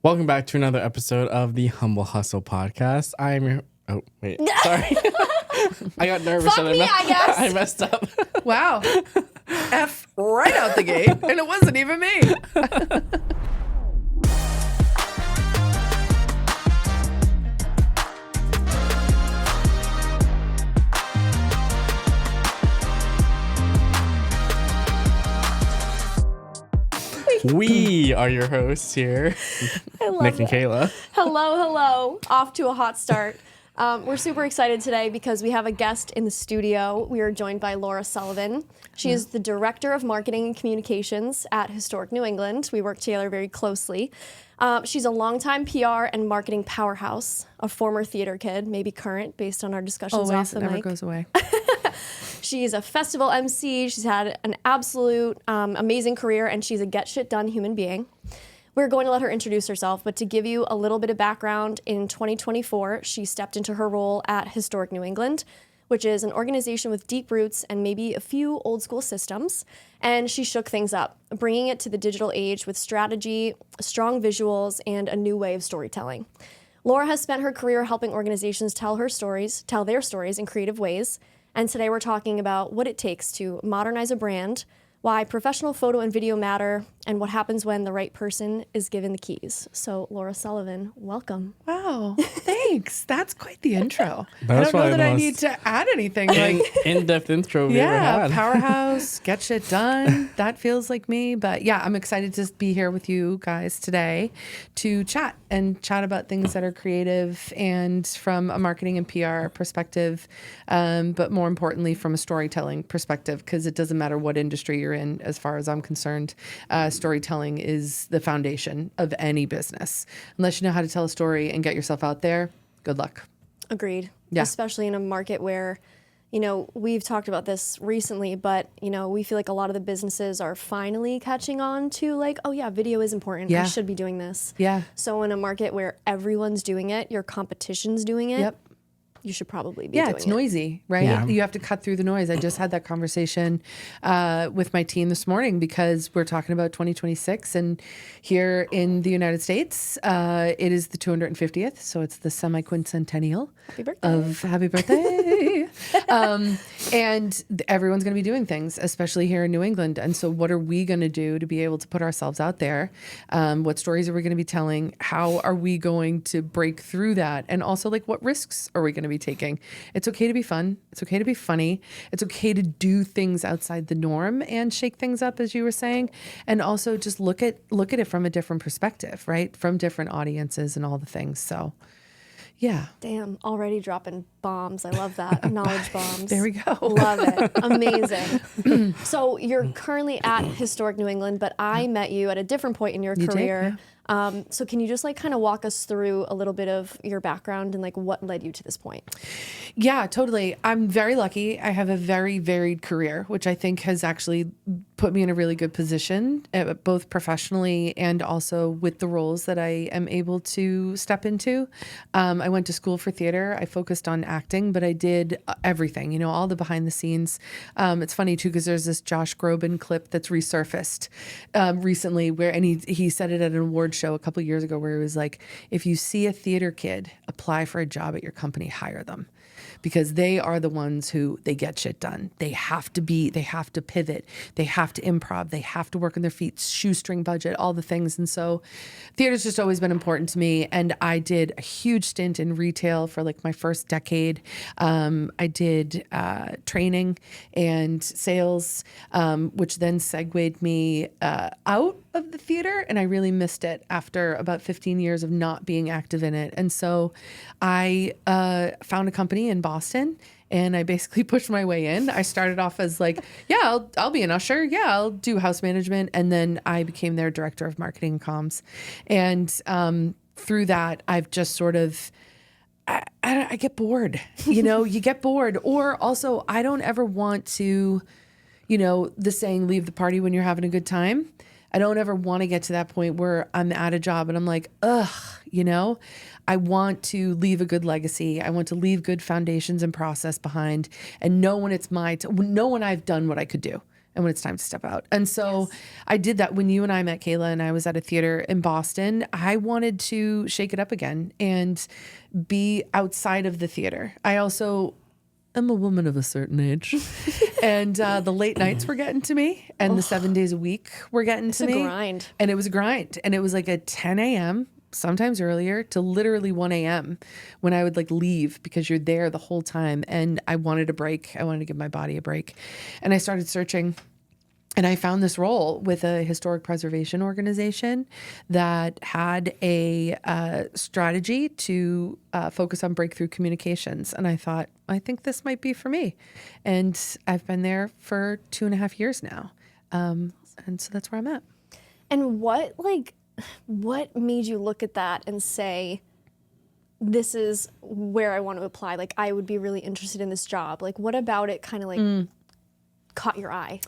Welcome back to another episode of the Humble Hustle podcast. I am your... Oh, wait. Sorry. I got nervous. Fuck me, I guess. I messed up. Wow. F right out the gate. And it wasn't even me. We are your hosts here, Nick and Kayla. Hello. Off to a hot start. We're super excited today because we have a guest in the studio. We are joined by Laura Sullivan. She is the Director of Marketing and Communications at Historic New England. We work together very closely. She's a longtime PR and marketing powerhouse, a former theater kid, maybe current, based on our discussions off the mic. Always, it never goes away. She's a festival MC. She's had an absolute amazing career, and she's a get shit done human being. We're going to let her introduce herself, but to give you a little bit of background, in 2024, she stepped into her role at Historic New England, which is an organization with deep roots and maybe a few old school systems. And she shook things up, bringing it to the digital age with strategy, strong visuals, and a new way of storytelling. Laura has spent her career helping organizations tell their stories in creative ways. And today we're talking about what it takes to modernize a brand, why professional photo and video matter, and what happens when the right person is given the keys. So, Laura Sullivan, welcome. Wow. Thanks. That's quite the intro. That I was don't know probably that the I most need to add anything. Like, In-depth intro we ever yeah, had. powerhouse, get shit done. That feels like me. But yeah, I'm excited to be here with you guys today to chat about things that are creative and from a marketing and PR perspective, but more importantly, from a storytelling perspective, because it doesn't matter what industry you're in, as far as I'm concerned. Storytelling is the foundation of any business. Unless you know how to tell a story and get yourself out there, good luck. Agreed. Yeah. Especially in a market where, we've talked about this recently, but, we feel like a lot of the businesses are finally catching on to like, oh yeah, video is important. Yeah. I should be doing this. Yeah. So in a market where everyone's doing it, your competition's doing it. Yep. You should probably be doing it. It's noisy, right? Yeah. You have to cut through the noise. I just had that conversation with my team this morning because we're talking about 2026, and here in the United States, it is the 250th, so it's the semi-quincentennial Happy birthday. of Happy Birthday. And everyone's going to be doing things, especially here in New England. And so what are we going to do to be able to put ourselves out there? What stories are we going to be telling? How are we going to break through that? And also, like, what risks are we going to be taking? It's okay to be fun. It's okay to be funny. It's okay to do things outside the norm and shake things up, as you were saying. And also just look at it from a different perspective, right? From different audiences and all the things. So yeah. Damn, already dropping bombs. I love that. Knowledge bombs. There we go. Love it. Amazing. So you're currently at Historic New England, but I met you at a different point in your You did, career. So can you just like kind of walk us through a little bit of your background and like what led you to this point? Yeah, totally. I'm very lucky. I have a very varied career, which I think has actually put me in a really good position, both professionally and also with the roles that I am able to step into. I went to school for theater. I focused on acting, but I did everything, all the behind the scenes. It's funny too, because there's this Josh Groban clip that's resurfaced recently and he said it at an award show a couple of years ago where it was like, if you see a theater kid apply for a job at your company, hire them. Because they are the ones who they get shit done. They have to pivot, they have to improv, they have to work on their feet, shoestring budget, all the things. And so theater's just always been important to me. And I did a huge stint in retail for like my first decade. I did training and sales, which then segued me out of the theater, and I really missed it after about 15 years of not being active in it. And so I found a company in Boston, and I basically pushed my way in. I started off as like, yeah, I'll be an usher. Yeah, I'll do house management. And then I became their director of marketing and comms. And through that, I've just sort of, I get bored, you get bored. Or also, I don't ever want to, the saying, leave the party when you're having a good time. I don't ever want to get to that point where I'm at a job and I'm like, ugh, I want to leave a good legacy. I want to leave good foundations and process behind and know when it's know when I've done what I could do. and when it's time to step out. And so I did that when you and I met, Kayla, and I was at a theater in Boston. I wanted to shake it up again and be outside of the theater. I also am a woman of a certain age. And the late nights were getting to me, and the 7 days a week were getting to me. It's a grind. And it was a grind. And it was like a 10 a.m., sometimes earlier, to literally 1 a.m. when I would like leave, because you're there the whole time. And I wanted a break. I wanted to give my body a break. And I started searching, and I found this role with a historic preservation organization that had a strategy to focus on breakthrough communications. And I thought, I think this might be for me. And I've been there for 2.5 years now. And so that's where I'm at. And what made you look at that and say, this is where I want to apply? Like, I would be really interested in this job. Like, what about it kind of like caught your eye?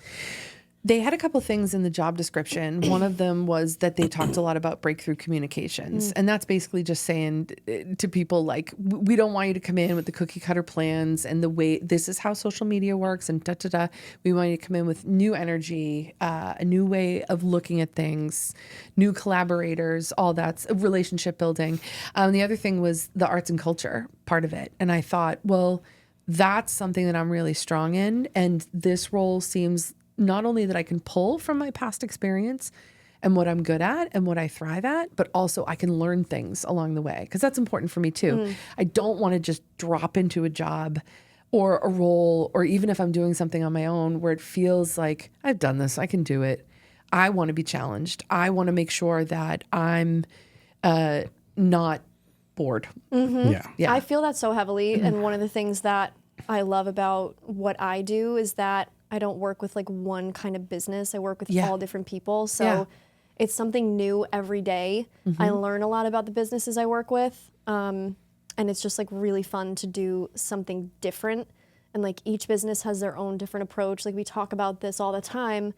They had a couple things in the job description. One of them was that they talked a lot about breakthrough communications. And that's basically just saying to people, like, we don't want you to come in with the cookie cutter plans and the way this is how social media works and da da da. We want you to come in with new energy, a new way of looking at things, new collaborators, all that's relationship building. The other thing was the arts and culture part of it. And I thought, well, that's something that I'm really strong in. And this role seems not only that I can pull from my past experience and what I'm good at and what I thrive at, but also I can learn things along the way, because that's important for me too. I don't want to just drop into a job or a role, or even if I'm doing something on my own where it feels like I've done this, I can do it. I want to be challenged. I want to make sure that I'm not bored. Yeah. I feel that so heavily. And one of the things that I love about what I do is that I don't work with like one kind of business. I work with all different people. So it's something new every day. I learn a lot about the businesses I work with. And it's just like really fun to do something different. And like each business has their own different approach. Like we talk about this all the time.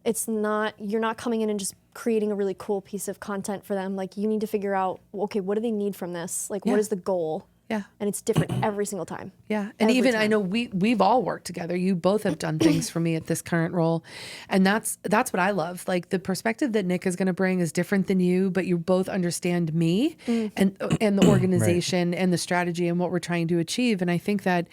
You're not coming in and just creating a really cool piece of content for them. Like you need to figure out, okay, what do they need from this? Like what is the goal? Yeah. And it's different every single time. Yeah. And even I know we've all worked together. You both have done things for me at this current role. And that's what I love. Like the perspective that Nick is going to bring is different than you, but you both understand me and the organization and the strategy and what we're trying to achieve. And I think that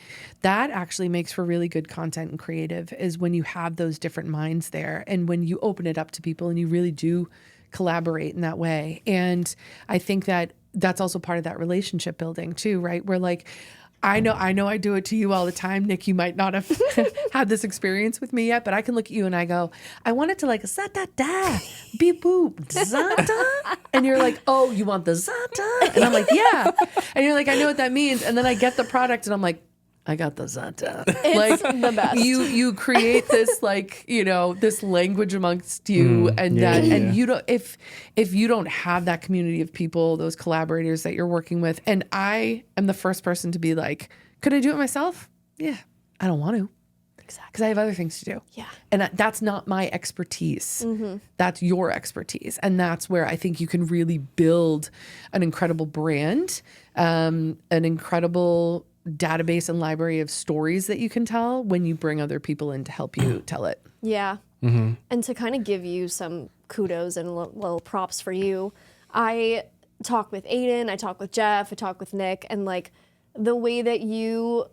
actually makes for really good content and creative, is when you have those different minds there and when you open it up to people and you really do collaborate in that way. And I think that that's also part of that relationship building too, right? Where like, I know I do it to you all the time. Nick, you might not have had this experience with me yet, but I can look at you and I go, I want it to like za-da-da, beep boop, za-da. And you're like, oh, you want the za-da? And I'm like, yeah. And you're like, I know what that means. And then I get the product and I'm like, I got the za-da. It's like, the best. You create this like, this language amongst you and you don't, if you don't have that community of people, those collaborators that you're working with, and I am the first person to be like, could I do it myself? Yeah, I don't want to. Exactly. Because I have other things to do. Yeah. And that's not my expertise. That's your expertise. And that's where I think you can really build an incredible brand, an incredible database and library of stories that you can tell when you bring other people in to help you tell it. Yeah. And to kind of give you some kudos and little props for you, I talk with Aiden, I talk with Jeff, I talk with Nick, and like the way that you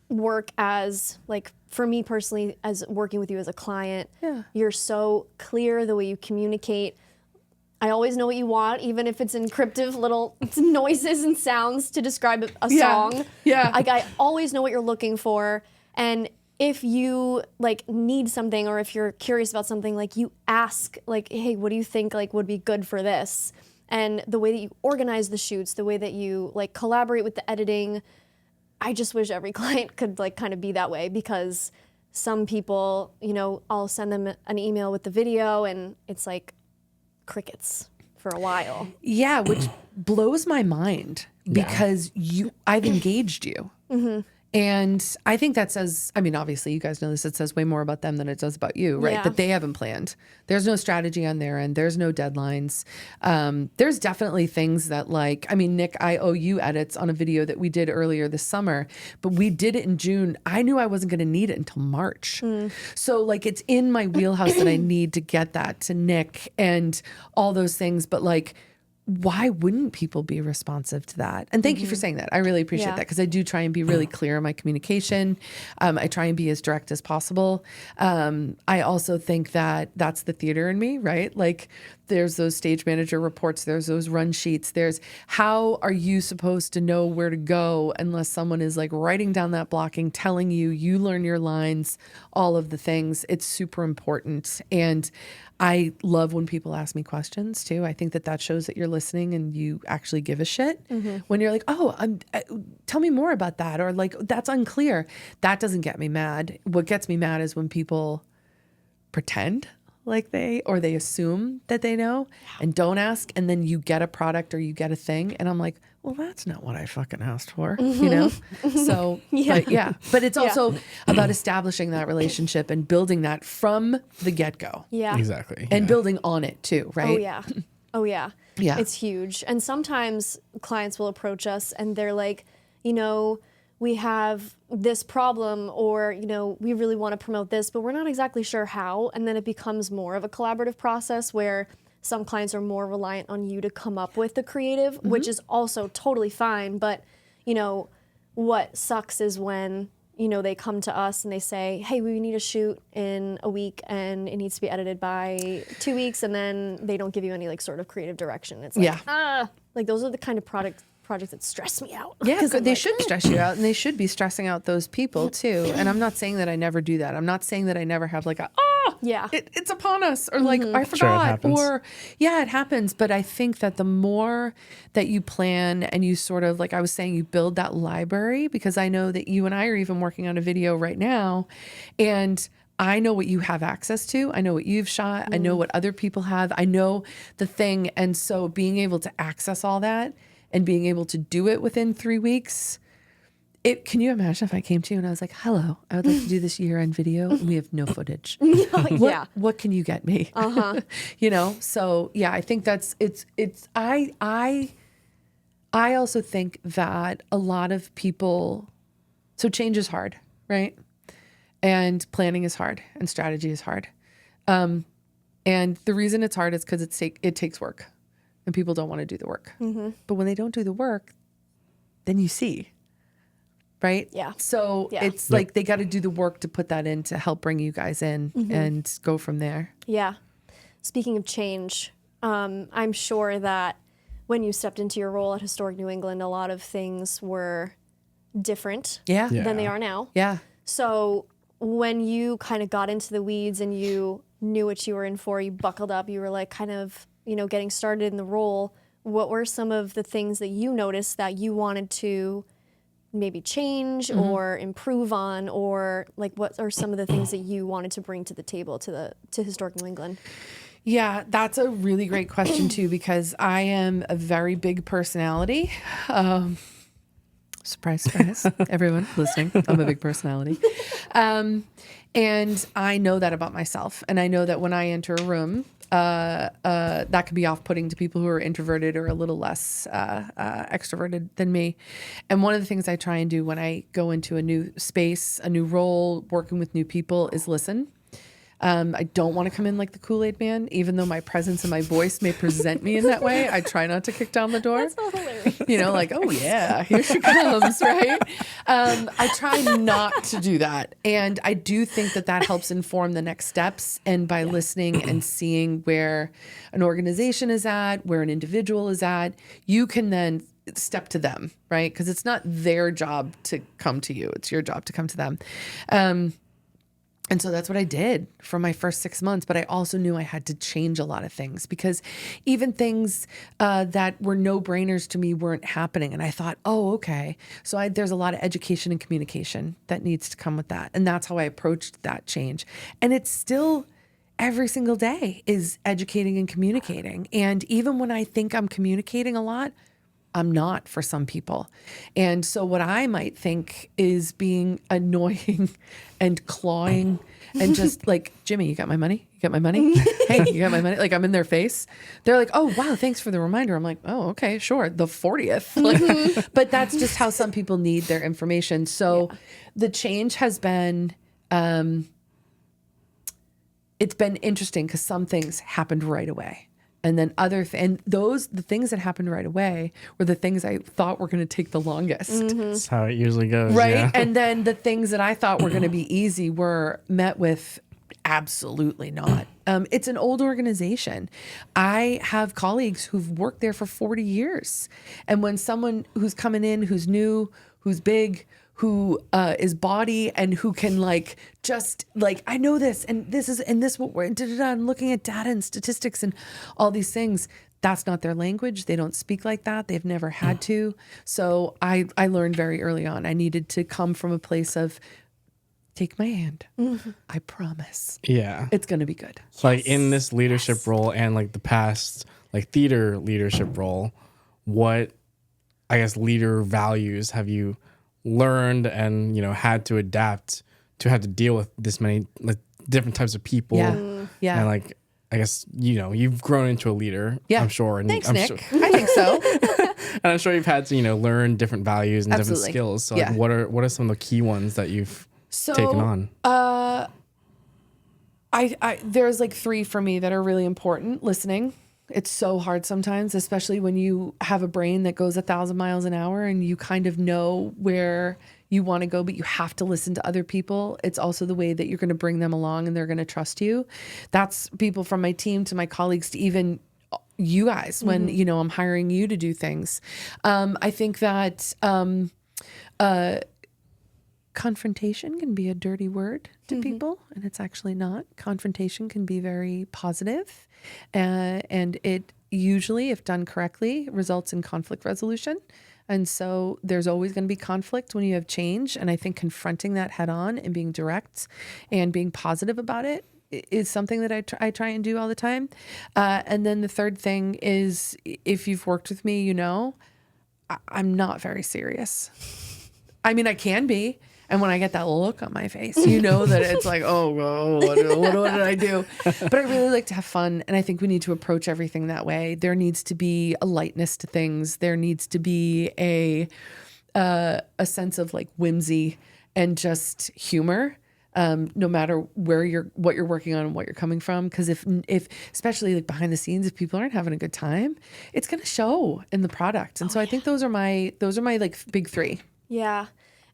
work as, like, for me personally, as working with you as a client, you're so clear the way you communicate. I always know what you want, even if it's encryptive little noises and sounds to describe a song. Yeah. Like I always know what you're looking for. And if you like need something, or if you're curious about something, like you ask, like, hey, what do you think like would be good for this? And the way that you organize the shoots, the way that you like collaborate with the editing, I just wish every client could like kind of be that way, because some people, I'll send them an email with the video and it's like crickets for a while. Yeah, which blows my mind, because I've engaged you. And I think that says, I mean, obviously you guys know this, it says way more about them than it does about you, right? Yeah. That they haven't planned. There's no strategy on their end. There's no deadlines. There's definitely things that like, I mean, Nick, I owe you edits on a video that we did earlier this summer, but we did it in June. I knew I wasn't going to need it until March. So like it's in my wheelhouse that I need to get that to Nick and all those things. But like, why wouldn't people be responsive to that? And thank you for saying that. I really appreciate Yeah. that because I do try and be really clear in my communication. I try and be as direct as possible. I also think that that's the theater in me, right? Like there's those stage manager reports, there's those run sheets, there's how are you supposed to know where to go unless someone is like writing down that blocking, telling you, you learn your lines, all of the things. It's super important. And I love when people ask me questions too. I think that that shows that you're listening and you actually give a shit. When you're like, oh, tell me more about that. Or like, that's unclear. That doesn't get me mad. What gets me mad is when people pretend like they assume that they know and don't ask. And then you get a product or you get a thing. And I'm like, well, that's not what I fucking asked for, you know? So, but it's also about establishing that relationship and building that from the get-go. Yeah. Exactly. And building on it too, right? Oh, yeah. Oh, yeah. Yeah. It's huge. And sometimes clients will approach us and they're like, you know, we have this problem or, you know, we really want to promote this, but we're not exactly sure how. And then it becomes more of a collaborative process where some clients are more reliant on you to come up with the creative, which is also totally fine. But, you know, what sucks is when, you know, they come to us and they say, hey, we need a shoot in a week and it needs to be edited by 2 weeks. And then they don't give you any like sort of creative direction. It's like, like those are the kind of projects that stress me out. Yeah, I'm they like, should stress you out and they should be stressing out those people too. And I'm not saying that I never do that. I'm not saying that I never have like it's upon us or like I forgot happens. or it happens. But I think that the more that you plan and you sort of like I was saying, you build that library because I know that you and I are even working on a video right now and I know what you have access to. I know what you've shot. I know what other people have. I know the thing. And so being able to access all that and being able to do it within 3 weeks, can you imagine if I came to you and I was like, hello, I would like to do this year-end video and we have no footage. What can you get me? You know? So yeah, I think I also think that a lot of people, so change is hard, right? And planning is hard and strategy is hard. And the reason it's hard is because it takes work. And people don't want to do the work. But when they don't do the work, then you see, right? Yeah. So it's like they got to do the work to put that in to help bring you guys in and go from there. Yeah. Speaking of change, I'm sure that when you stepped into your role at Historic New England, a lot of things were different than they are now. Yeah. So when you kind of got into the weeds and you knew what you were in for, you buckled up, you were like kind of, you know, getting started in the role, what were some of the things that you noticed that you wanted to maybe change or improve on, or like what are some of the things that you wanted to bring to the table to Historic New England? Yeah, that's a really great question too, because I am a very big personality. Surprise, surprise, everyone listening. I'm a big personality. And I know that about myself. And I know that when I enter a room, that can be off-putting to people who are introverted or a little less extroverted than me. And one of the things I try and do when I go into a new space, a new role, working with new people is listen. I don't want to come in like the Kool-Aid man, even though my presence and my voice may present me in that way. I try not to kick down the door. That's so hilarious. You know, like, oh yeah, here she comes, right? I try not to do that. And I do think that that helps inform the next steps. And by listening and seeing where an organization is at, where an individual is at, you can then step to them, right? Because it's not their job to come to you. It's your job to come to them. And so that's what I did for my first 6 months. But I also knew I had to change a lot of things because even things that were no-brainers to me weren't happening. And I thought, oh, okay. So there's a lot of education and communication that needs to come with that. And that's how I approached that change. And it's still every single day is educating and communicating. And even when I think I'm communicating a lot, I'm not for some people. And so what I might think is being annoying and clawing and just like, Jimmy, you got my money? You got my money? Hey, you got my money? Like I'm in their face. They're like, oh, wow, thanks for the reminder. I'm like, oh, okay, sure. The 40th. Like, but that's just how some people need their information. So the change has been, it's been interesting because some things happened right away. And then the things that happened right away were the things I thought were going to take the longest. That's how it usually goes. Right. Yeah. And then the things that I thought were going to be easy were met with absolutely not. It's an old organization. I have colleagues who've worked there for 40 years. And when someone who's coming in, who's new, who's big, who is body and who can like just like, I know this and this is and this what we're and looking at data and statistics and all these things. That's not their language. They don't speak like that. They've never had to. So I learned very early on. I needed to come from a place of take my hand. I promise. Yeah. It's gonna be good. Like in this leadership role and like the past like theater leadership role, what I guess leader values have you learned and had to adapt to have to deal with this many like different types of people? Yeah. And like I guess you've grown into a leader. Yeah. I'm sure. And Thanks, I'm Nick. sure, I think so. and I'm sure you've had to learn different values and Absolutely. different skills. So Yeah. like, what are some of the key ones that you've taken on? I there's like 3 for me that are really important. Listening. It's so hard sometimes, especially when you have a brain that goes 1,000 miles an hour and you kind of know where you want to go, but you have to listen to other people. It's also the way that you're going to bring them along and they're going to trust you. That's people from my team to my colleagues to even you guys when, I'm hiring you to do things. I think that confrontation can be a dirty word to people, and it's actually not. Confrontation can be very positive, and it usually, if done correctly, results in conflict resolution. And so there's always going to be conflict when you have change. And I think confronting that head on and being direct and being positive about it is something that I try and do all the time. And then the third thing is, if you've worked with me, I'm not very serious. I mean, I can be. And when I get that look on my face, that it's like, what did I do? But I really like to have fun. And I think we need to approach everything that way. There needs to be a lightness to things. There needs to be a sense of like whimsy and just humor, no matter what you're working on and what you're coming from. Because if especially like behind the scenes, if people aren't having a good time, it's going to show in the product. And so I think those are my like big 3. Yeah.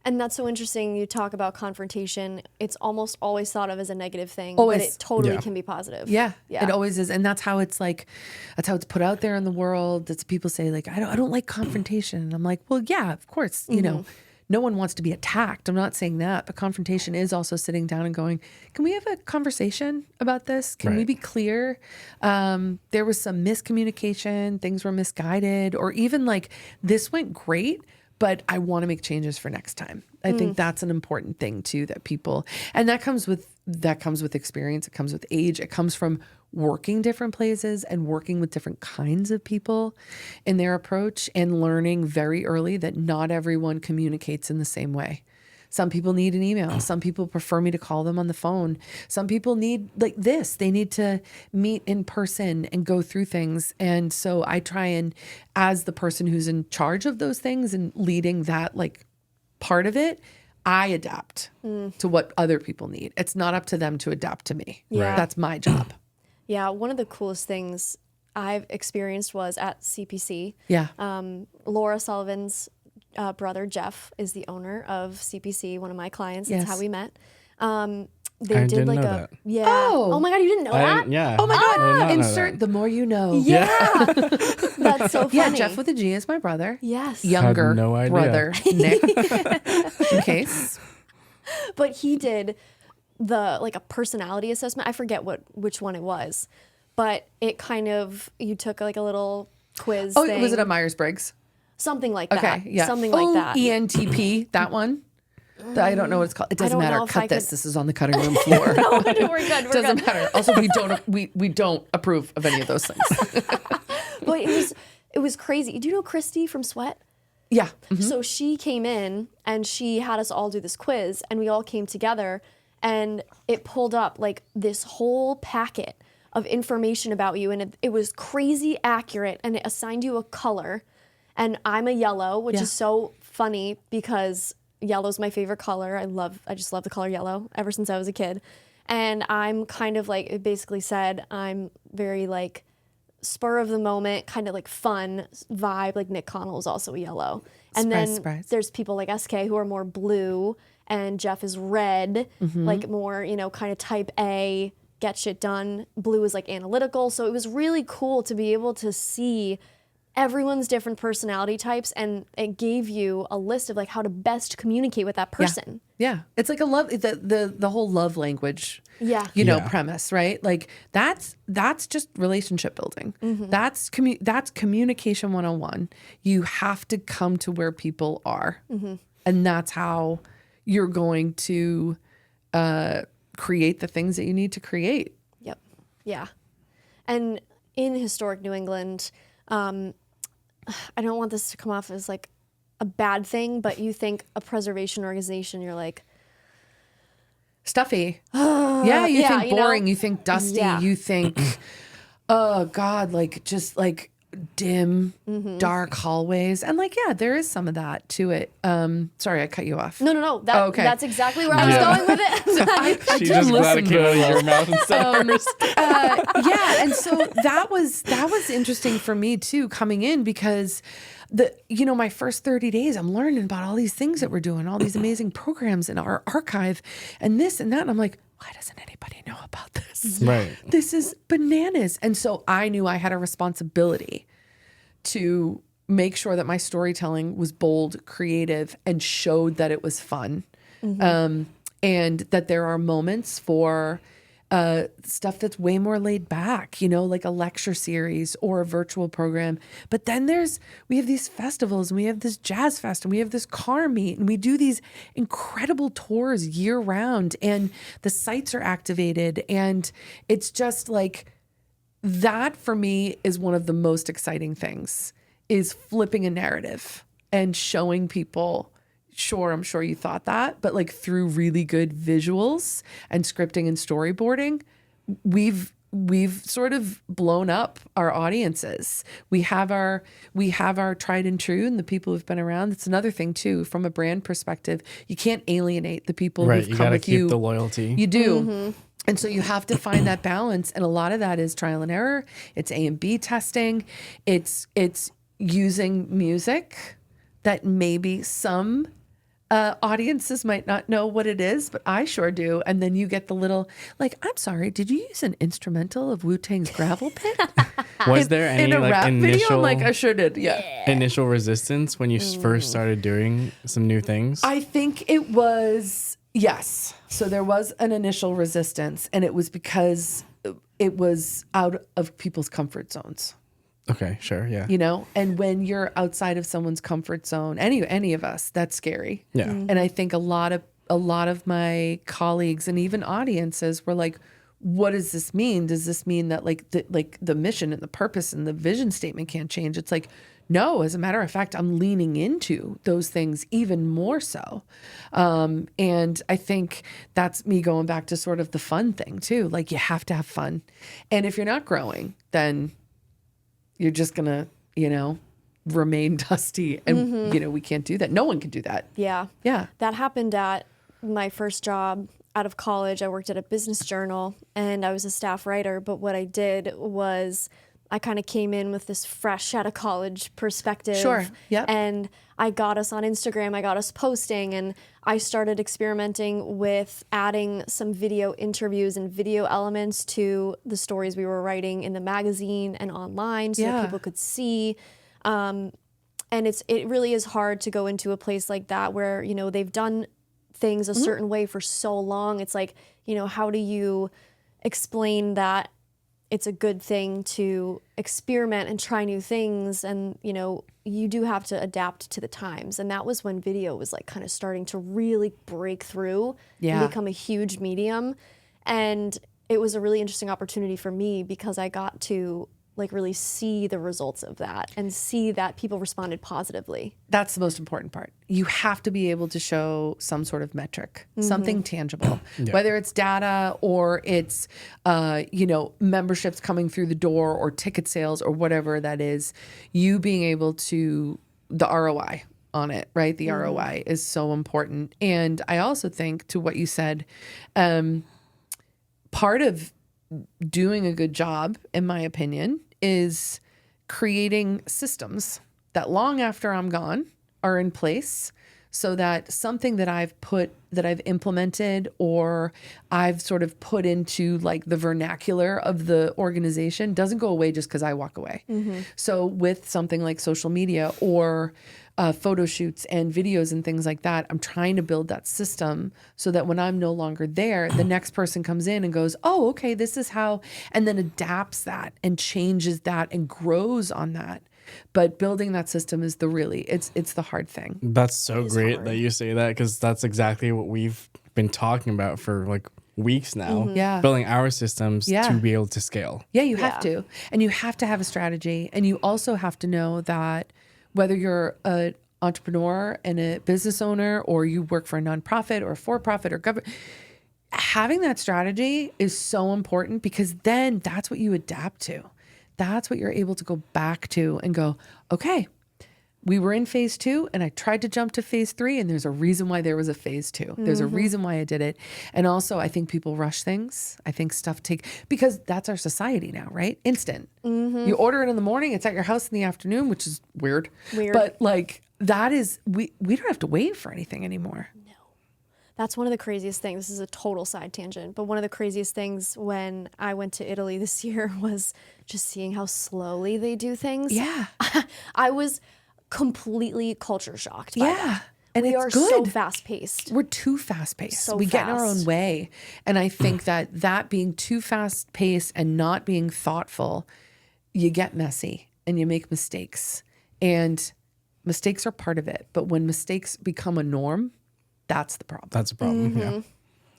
And that's so interesting. You talk about confrontation. It's almost always thought of as a negative thing, but it totally can be positive. Yeah, it always is. And that's how it's put out there in the world. That's people say like, I don't like confrontation. And I'm like, well, yeah, of course, no one wants to be attacked. I'm not saying that, but confrontation is also sitting down and going, can we have a conversation about this? Can we be clear? There was some miscommunication, things were misguided, or even like this went great, but I want to make changes for next time. I think that's an important thing too, that people, and that comes with experience. It comes with age. It comes from working different places and working with different kinds of people in their approach, and learning very early that not everyone communicates in the same way. Some people need an email. Some people prefer me to call them on the phone. Some people need like this. They need to meet in person and go through things. And so I try and, as the person who's in charge of those things and leading that like part of it, I adapt to what other people need. It's not up to them to adapt to me. Yeah. That's my job. Yeah. One of the coolest things I've experienced was at CPC. Yeah. Laura Sullivan's brother Jeff is the owner of CPC, one of my clients. That's how we met. They I did didn't like know a that. Oh my god, you didn't know that? Yeah. Oh my I did God. not know Insert that. the more you know. Yeah. That's so funny. Yeah, Jeff with a G is my brother. Yes. Younger Had no idea. brother, Nick, in case. But he did a personality assessment. I forget which one it was. But it kind of, you took like a little quiz thing. Was it a Myers-Briggs? Something like that. Okay, yeah. Something like that. ENTP, that one. I don't know what it's called. It doesn't don't matter. know if Cut I this. could- This is on the cutting room floor. No, we're good. Doesn't matter. Also, we don't approve of any of those things. But it was crazy. Do you know Christy from Sweat? Yeah. So she came in and she had us all do this quiz, and we all came together, and it pulled up like this whole packet of information about you, and it was crazy accurate, and it assigned you a color, and I'm a yellow, which is so funny because yellow's my favorite color. I just love the color yellow ever since I was a kid, and I'm kind of like, it basically said I'm very like spur of the moment, kind of like fun vibe. Like Nick Connell is also a yellow. And then there's people like SK who are more blue, and Jeff is red, like more, you know, kind of type A, get shit done. Blue is like analytical. So it was really cool to be able to see everyone's different personality types, and it gave you a list of like how to best communicate with that person. Yeah. It's like a love, the whole love language, premise, right? Like that's just relationship building. That's communication 101. You have to come to where people are. And that's how you're going to create the things that you need to create. Yep. Yeah. And in historic New England, I don't want this to come off as like a bad thing, but you think a preservation organization, you're like, stuffy. You think boring, you think dusty, you think, oh God, like just like dim, dark hallways. And like, yeah, there is some of that to it. Sorry, I cut you off. No. That's exactly where I was going with it. She's just glad it came out of your mouth instead of hers. And so that was interesting for me too, coming in, because my first 30 days, I'm learning about all these things that we're doing, all these amazing programs in our archive and this and that. And I'm like, why doesn't anybody know about this? Right. This is bananas. And so I knew I had a responsibility to make sure that my storytelling was bold, creative, and showed that it was fun. And that there are moments for stuff that's way more laid back, like a lecture series or a virtual program. But then we have these festivals, and we have this jazz fest, and we have this car meet, and we do these incredible tours year round, and the sites are activated. And it's just like, that for me is one of the most exciting things, is flipping a narrative and showing people, sure, I'm sure you thought that, but like through really good visuals and scripting and storyboarding, we've sort of blown up our audiences. We have our tried and true, and the people who've been around. That's another thing too, from a brand perspective. You can't alienate the people who've come with you. You gotta keep the loyalty. You do. And so you have to find that balance. And a lot of that is trial and error. It's A&B testing. It's using music that maybe some audiences might not know what it is, but I sure do. And then you get the little, like, I'm sorry, did you use an instrumental of Wu-Tang's Gravel Pit? Was there any in a like rap initial video? I'm like, I sure did. Yeah. Initial resistance when you first started doing some new things? I think it was, yes. So there was an initial resistance, and it was because it was out of people's comfort zones. Okay, sure, yeah. And when you're outside of someone's comfort zone, any of us, that's scary. Yeah. And I think a lot of my colleagues and even audiences were like, what does this mean? Does this mean that like the mission and the purpose and the vision statement can't change? It's like, no, as a matter of fact, I'm leaning into those things even more so. And I think that's me going back to sort of the fun thing too. Like, you have to have fun. And if you're not growing, then you're just going to, remain dusty. And, we can't do that. No one can do that. Yeah. Yeah. That happened at my first job out of college. I worked at a business journal, and I was a staff writer. But what I did was I kind of came in with this fresh out of college perspective. Sure. Yeah. And I got us on Instagram. I got us posting, and I started experimenting with adding some video interviews and video elements to the stories we were writing in the magazine and online, so that people could see. And it really is hard to go into a place like that where, they've done things a certain way for so long. It's like, how do you explain that it's a good thing to experiment and try new things? And, you do have to adapt to the times. And that was when video was like kind of starting to really break through and become a huge medium. And it was a really interesting opportunity for me because I got to like really see the results of that and see that people responded positively? That's the most important part. You have to be able to show some sort of metric, something tangible, whether it's data or it's, memberships coming through the door or ticket sales or whatever that is, you being able to, the ROI on it, right? The ROI is so important. And I also think, to what you said, part of doing a good job, in my opinion, is creating systems that long after I'm gone are in place, so that something that I've implemented or I've sort of put into like the vernacular of the organization doesn't go away just because I walk away. So with something like social media or photo shoots and videos and things like that, I'm trying to build that system so that when I'm no longer there, the next person comes in and goes, oh, okay, this is how, and then adapts that and changes that and grows on that. But building that system is it's the hard thing. That's so great that you say that, because that's exactly what we've been talking about for like weeks now. Yeah. Building our systems to be able to scale. Yeah, you have to. And you have to have a strategy. And you also have to know that whether you're an entrepreneur and a business owner, or you work for a nonprofit or a for-profit or government, having that strategy is so important, because then that's what you adapt to. That's what you're able to go back to and go, okay, we were in phase 2 and I tried to jump to phase 3, and there's a reason why there was a phase 2. There's a reason why I did it. And also, I think people rush things. I think stuff because that's our society now, right? Instant. You order it in the morning, it's at your house in the afternoon, which is weird. But like, that is, we don't have to wait for anything anymore. That's one of the craziest things. This is a total side tangent, but one of the craziest things when I went to Italy this year was just seeing how slowly they do things. Yeah. I was completely culture shocked by that. And we it's are good. so fast paced. We're too fast paced. So we get in our fast. own way. And I think that being too fast paced and not being thoughtful, you get messy and you make mistakes. And mistakes are part of it. But when mistakes become a norm, that's the problem. That's a problem. Yeah.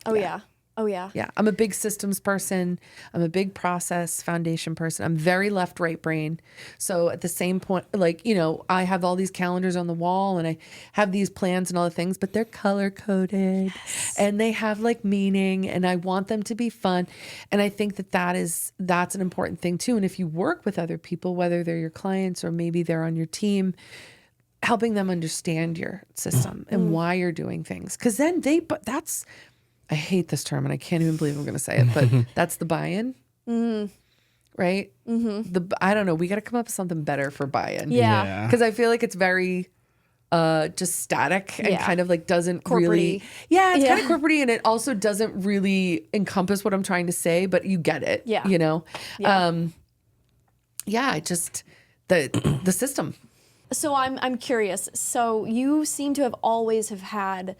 Oh yeah. Oh yeah. Yeah. I'm a big systems person. I'm a big process foundation person. I'm very left, right brain. So at the same point, like, I have all these calendars on the wall and I have these plans and all the things, but they're color coded and they have like meaning, and I want them to be fun. And I think that's an important thing too. And if you work with other people, whether they're your clients or maybe they're on your team, helping them understand your system and why you're doing things. Because then I hate this term and I can't even believe I'm going to say it, but that's the buy-in, right? I don't know. We got to come up with something better for buy-in. Yeah. Because I feel like it's very just static and kind of like doesn't really. Corporate-y. Yeah, it's kind of corporate-y, and it also doesn't really encompass what I'm trying to say, but you get it. Yeah. The system. So I'm curious. So you seem to have always have had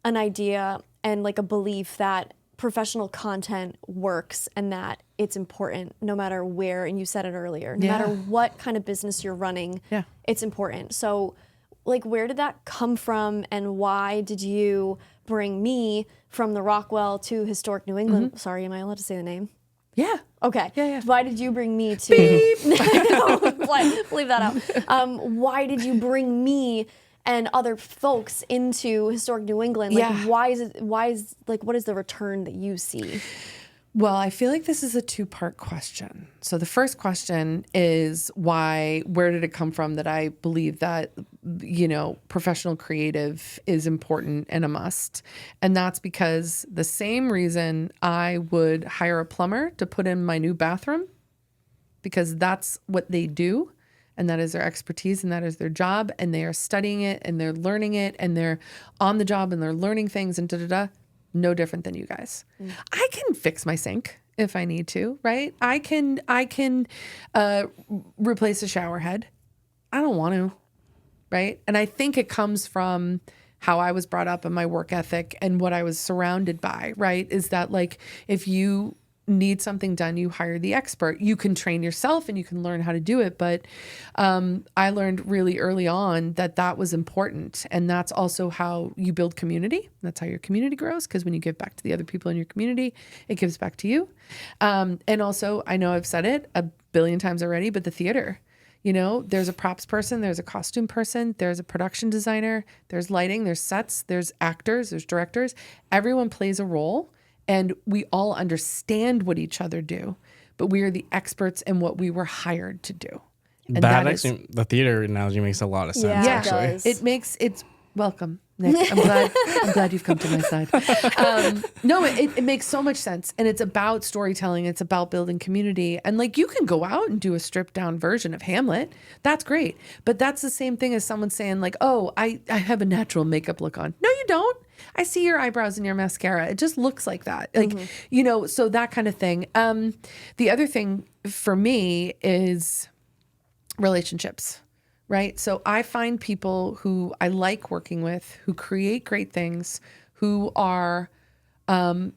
an idea and like a belief that professional content works and that it's important no matter where, and you said it earlier, no matter what kind of business you're running, it's important. So like, where did that come from, and why did you bring me from the Rockwell to Historic New England? Sorry, am I allowed to say the name? Yeah. Okay. Yeah. Why did you bring me to leave that out? Why did you bring me and other folks into Historic New England? Like, why is what is the return that you see? Well, I feel like this is a 2-part question. So the first question is where did it come from that I believe that, professional creative is important and a must? And that's because the same reason I would hire a plumber to put in my new bathroom, because that's what they do. And that is their expertise and that is their job. And they are studying it and they're learning it and they're on the job and they're learning things and no different than you guys. I can fix my sink if I need to, right? I can replace a shower head. I don't want to, right? And I think it comes from how I was brought up and my work ethic and what I was surrounded by, right? Is that like, if you need something done, you hire the expert. You can train yourself and you can learn how to do it. But I learned really early on that was important. And that's also how you build community. That's how your community grows. Because when you give back to the other people in your community, it gives back to you. And also, I know I've said it a billion times already, but the theater. You know, there's a props person, there's a costume person, there's a production designer, there's lighting, there's sets, there's actors, there's directors. Everyone plays a role and we all understand what each other do, but we are the experts in what we were hired to do. And that actually, the theater analogy makes a lot of sense. Yeah, actually. it does. It's welcome, Nick. I'm glad you've come to my side. No, it makes so much sense. And it's about storytelling. It's about building community. And like, you can go out and do a stripped down version of Hamlet. That's great. But that's the same thing as someone saying like, oh, I have a natural makeup look on. No, you don't. I see your eyebrows and your mascara. It just looks like that. Like, you know, so that kind of thing. The other thing for me is relationships. Right. So I find people who I like working with, who create great things, who are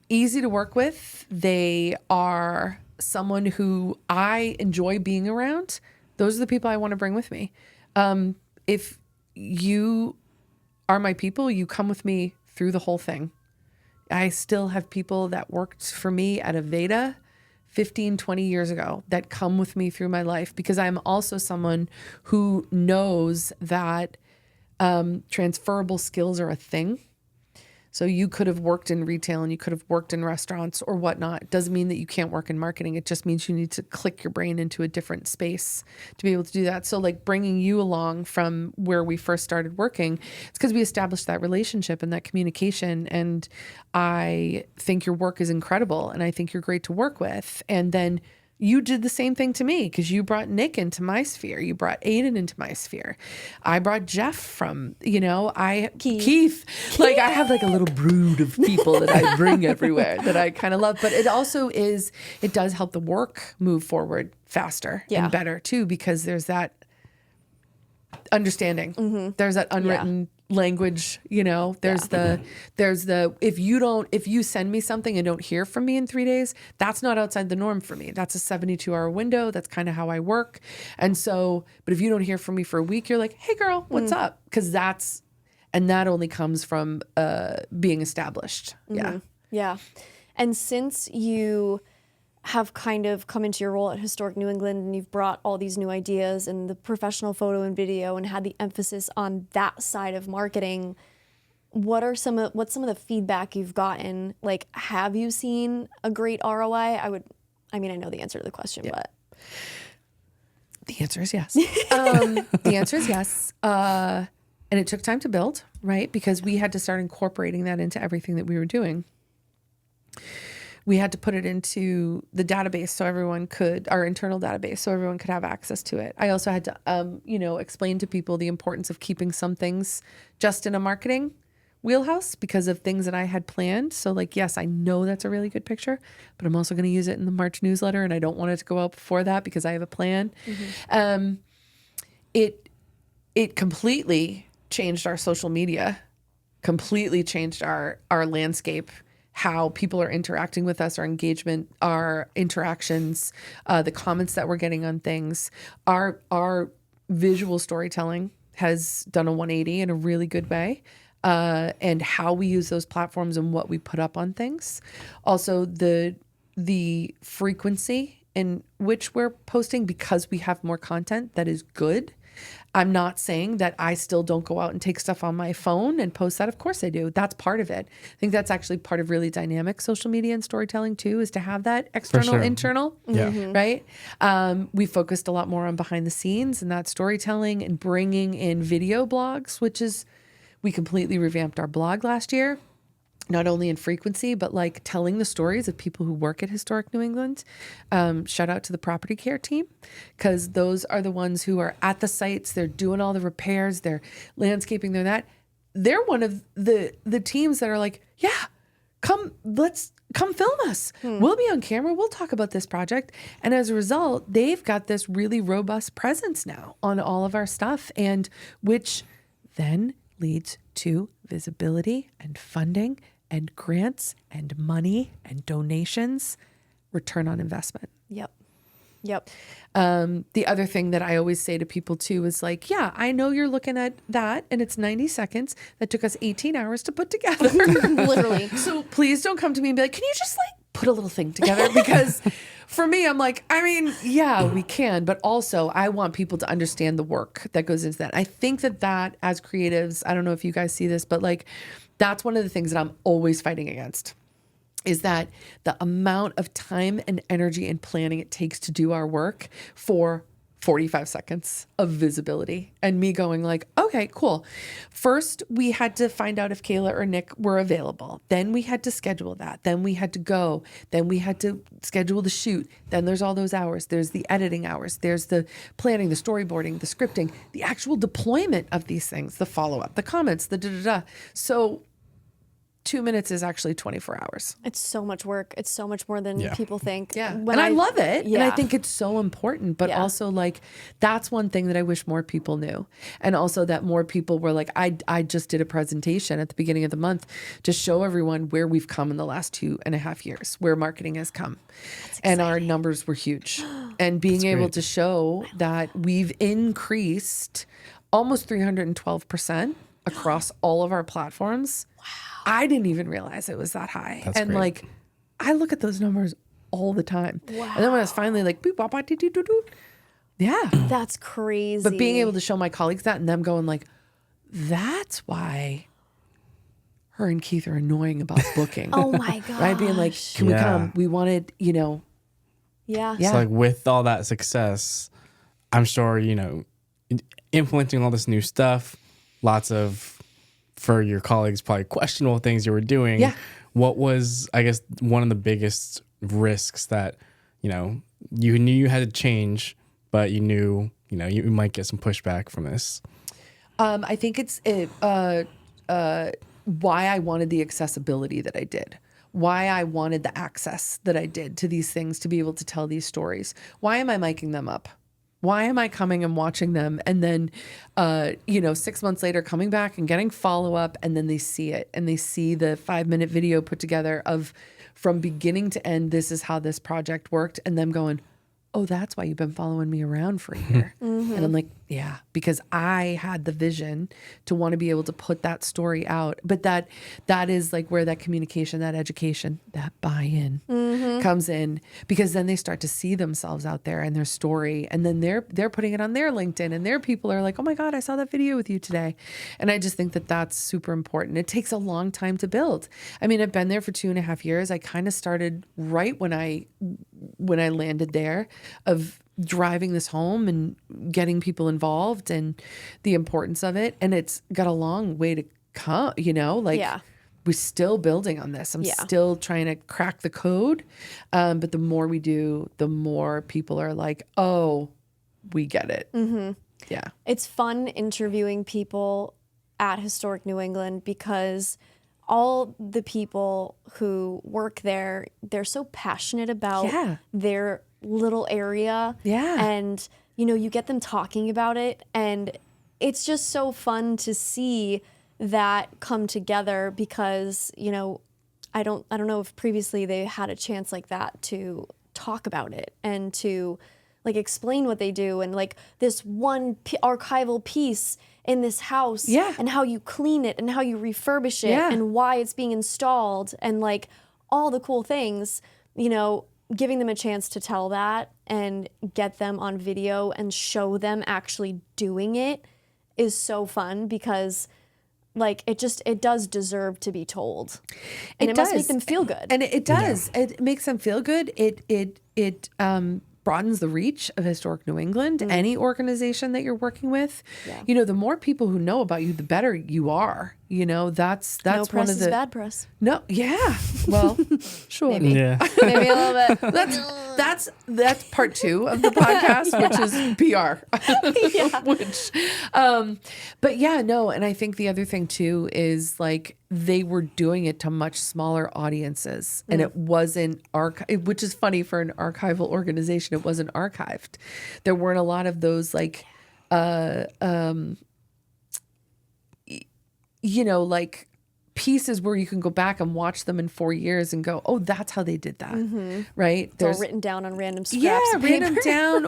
easy to work with. They are someone who I enjoy being around. Those are the people I want to bring with me. If you are my people, you come with me through the whole thing. I still have people that worked for me at Aveda 15, 20 years ago that come with me through my life because I'm also someone who knows that transferable skills are a thing. So you could have worked in retail and you could have worked in restaurants or whatnot. It doesn't mean that you can't work in marketing. It just means you need to click your brain into a different space to be able to do that. So like bringing you along from where we first started working, it's because we established that relationship and that communication. And I think your work is incredible and I think you're great to work with. And then you did the same thing to me because you brought Nick into my sphere. You brought Aiden into my sphere. I brought Jeff from, you know, Keith. Like I have like a little brood of people that I bring everywhere that I kind of love. But it also it does help the work move forward faster and better too, because there's that understanding. There's that unwritten language, you know, there's the if you send me something and don't hear from me in 3 days, that's not outside the norm for me. That's a 72-hour window. That's kind of how I work. And so, but if you don't hear from me for a week, you're like, hey girl, what's up? Because that only comes from being established. Yeah. And since you have kind of come into your role at Historic New England and you've brought all these new ideas and the professional photo and video and had the emphasis on that side of marketing, what's some of the feedback you've gotten? Like, have you seen a great ROI? I know the answer to the question, but the answer is yes. The answer is yes. And it took time to build, right? Because we had to start incorporating that into everything that we were doing. We had to put it into the database so our internal database, so everyone could have access to it. I also had to, explain to people the importance of keeping some things just in a marketing wheelhouse because of things that I had planned. So like, yes, I know that's a really good picture, but I'm also going to use it in the March newsletter and I don't want it to go out before that because I have a plan. It completely changed our social media, completely changed our landscape, how people are interacting with us, our engagement, our interactions, the comments that we're getting on things. Our visual storytelling has done a 180 in a really good way, and how we use those platforms and what we put up on things. Also, the frequency in which we're posting because we have more content that is good. I'm not saying that I still don't go out and take stuff on my phone and post that. Of course I do. That's part of it. I think that's actually part of really dynamic social media and storytelling too, is to have that external, internal, right? We focused a lot more on behind the scenes and that storytelling and bringing in video blogs, we completely revamped our blog last year. Not only in frequency, but like telling the stories of people who work at Historic New England. Shout out to the property care team, because those are the ones who are at the sites. They're doing all the repairs. They're landscaping. They're one of the teams that are like, yeah, come film us. We'll be on camera. We'll talk about this project. And as a result, they've got this really robust presence now on all of our stuff, and which then leads to visibility and funding and grants and money and donations, return on investment. Yep. Yep. The other thing that I always say to people too is like, yeah, I know you're looking at that and it's 90 seconds. That took us 18 hours to put together. Literally. So please don't come to me and be like, can you just like put a little thing together? Because for me, I'm like, I mean, yeah, we can, but also I want people to understand the work that goes into that. I think that as creatives, I don't know if you guys see this, but like, that's one of the things that I'm always fighting against. Is that the amount of time and energy and planning it takes to do our work for 45 seconds of visibility and me going like, okay, cool. First, we had to find out if Kayla or Nick were available. Then we had to schedule that. Then we had to go. Then we had to schedule the shoot. Then there's all those hours. There's the editing hours. There's the planning, the storyboarding, the scripting, the actual deployment of these things, the follow-up, the comments, the da-da-da. So 2 minutes is actually 24 hours. It's so much work. It's so much more than people think. Yeah. When And I love it. Yeah. And I think it's so important, but also like, that's one thing that I wish more people knew. And also that more people were like, I just did a presentation at the beginning of the month to show everyone where we've come in the last 2.5 years, where marketing has come. And our numbers were huge. And being able to show that we've increased almost 312% across all of our platforms. Wow. I didn't even realize it was that high. That's and great. like, I look at those numbers all the time. Wow. And then when I was finally like, boop, bop, bop, dee, dee, doo, doo. Yeah. That's crazy. But being able to show my colleagues that and them going like, that's why her and Keith are annoying about booking. Oh my god. Right? Being like, can we come? We wanted, Yeah. Yeah. So like with all that success, I'm sure, implementing all this new stuff, lots of, for your colleagues, probably questionable things you were doing. Yeah. What was, I guess, one of the biggest risks that, you knew you had to change, but you knew, you might get some pushback from this? I think it's why I wanted the accessibility that I did. Why I wanted the access that I did to these things to be able to tell these stories. Why am I miking them up? Why am I coming and watching them and then, 6 months later coming back and getting follow-up and then they see it and they see the 5-minute video put together of from beginning to end, this is how this project worked, and them going, oh, that's why you've been following me around for a year. And I'm like, yeah, because I had the vision to want to be able to put that story out. But that is like where that communication, that education, that buy-in comes in, because then they start to see themselves out there and their story. And then they're putting it on their LinkedIn and their people are like, oh my God, I saw that video with you today. And I just think that that's super important. It takes a long time to build. I mean, I've been there for 2.5 years. I kind of started right when I landed there, of driving this home and getting people involved and the importance of it. And it's got a long way to come, we're still building on this. I'm still trying to crack the code. But the more we do, the more people are like, oh, we get it. Mm-hmm. Yeah. It's fun interviewing people at Historic New England because all the people who work there, they're so passionate about their little area. Yeah. And, you get them talking about it. And it's just so fun to see that come together because, I don't know if previously they had a chance like that to talk about it and to like explain what they do and like this one archival piece in this house and how you clean it and how you refurbish it and why it's being installed and like all the cool things, giving them a chance to tell that and get them on video and show them actually doing it is so fun because like it does deserve to be told. And it must make them feel good. And it does. Yeah. It makes them feel good. It broadens the reach of Historic New England, any organization that you're working with. Yeah. The more people who know about you, the better you are. That's no one press of the is bad press. No, yeah. Well, sure. Maybe. Yeah. Maybe a little bit. That's part 2 of the podcast, which is PR. But yeah, no, and I think the other thing too is like they were doing it to much smaller audiences, and it wasn't which is funny for an archival organization. It wasn't archived. There weren't a lot of those like like pieces where you can go back and watch them in 4 years and go, oh, that's how they did that. Right. It's all written down on random scraps yeah, of write paper. them down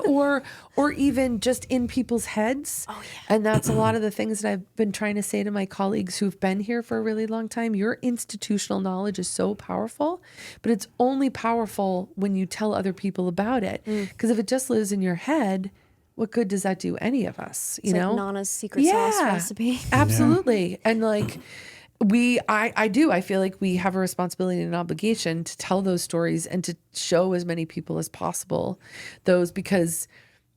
or even just in people's heads. Oh, yeah. And that's a lot of the things that I've been trying to say to my colleagues who've been here for a really long time. Your institutional knowledge is so powerful, but it's only powerful when you tell other people about it. Because if it just lives in your head, what good does that do any of us? You It's know? like Nana's secret sauce recipe. Absolutely. And like I feel like we have a responsibility and an obligation to tell those stories and to show as many people as possible those, because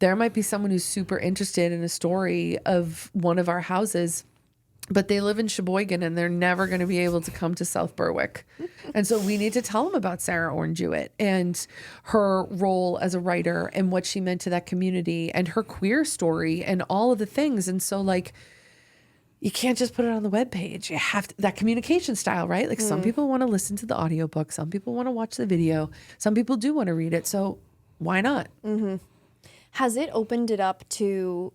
there might be someone who's super interested in a story of one of our houses, but they live in Sheboygan and they're never going to be able to come to South Berwick. And so we need to tell them about Sarah Orne-Jewett and her role as a writer and what she meant to that community and her queer story and all of the things. And so like, you can't just put it on the webpage. You have to, that communication style, right? Like some people want to listen to the audiobook. Some people want to watch the video. Some people do want to read it. So why not? Has it opened it up to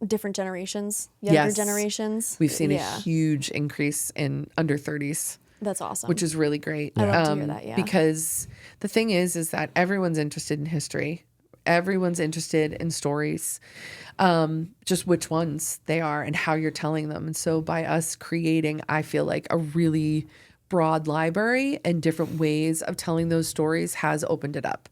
different generations, younger generations? We've seen a huge increase in under 30s. That's awesome. Which is really great. I love to hear that, yeah. Because the thing is that everyone's interested in history. Everyone's interested in stories, just which ones they are and how you're telling them. And so by us creating, I feel like a really broad library and different ways of telling those stories has opened it up.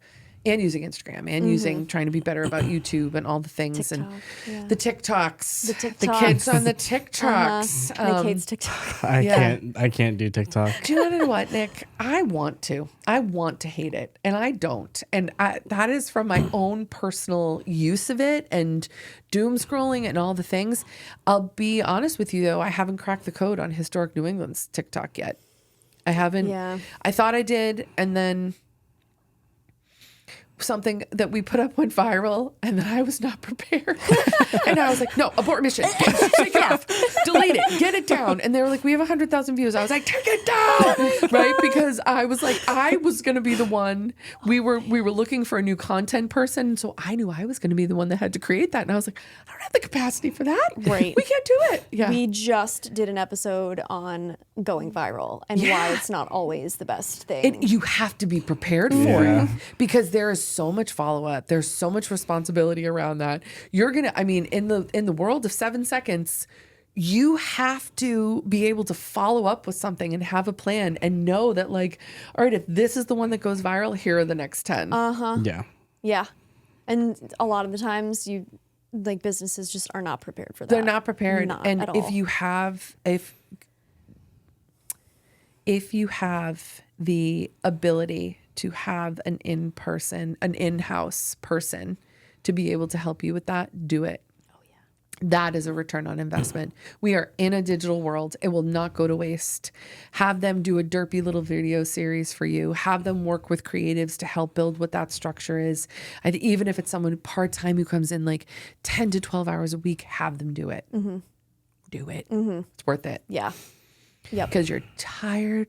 And using Instagram and using trying to be better about YouTube and all the things TikTok, and the TikToks, the TikToks. kids on the TikToks. Nick hates TikTok. I can't do TikTok. Do you know what, Nick? I want to hate it, and I don't. And that is from my own personal use of it and doom scrolling and all the things. I'll be honest with you, though. I haven't cracked the code on Historic New England's TikTok yet. I haven't. Yeah. I thought I did, and then something that we put up went viral, and then I was not prepared. And I was like, no, abort mission. Take it off. Delete it. Get it down. And they were like, we have 100,000 views. I was like, take it down. Right? Because I was like, I was going to be the one. We were looking for a new content person. So I knew I was going to be the one that had to create that. And I was like, I don't have the capacity for that. Right. We can't do it. Yeah. We just did an episode on going viral and why it's not always the best thing. You have to be prepared for it because there is so much follow-up. There's so much responsibility around that. You're going to, I mean, in the world of 7 seconds, you have to be able to follow up with something and have a plan and know that like, all right, if this is the one that goes viral, here are the next 10. Yeah. Yeah. And a lot of the times businesses just are not prepared for that. They're not prepared. Not and at if all. you have, if you have the ability to have an in-house person to be able to help you with that, do it. Oh yeah. That is a return on investment. We are in a digital world. It will not go to waste. Have them do a derpy little video series for you. Have them work with creatives to help build what that structure is. And even if it's someone part-time who comes in like 10 to 12 hours a week, have them do it. Do it. It's worth it. Yeah. Yep. Because you're tired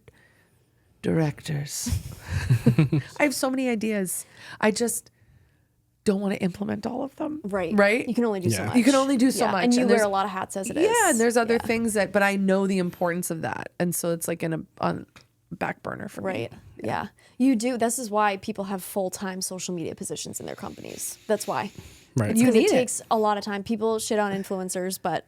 directors. I have so many ideas. I just don't want to implement all of them. Right. Right? You can only do so much. You can only do so much. And you wear there's- a lot of hats as it is. Yeah, and there's other things but I know the importance of that. And so it's like on back burner for me. Right. Yeah. You do. This is why people have full-time social media positions in their companies. That's why. Right. Because need it it. takes a lot of time. People shit on influencers, but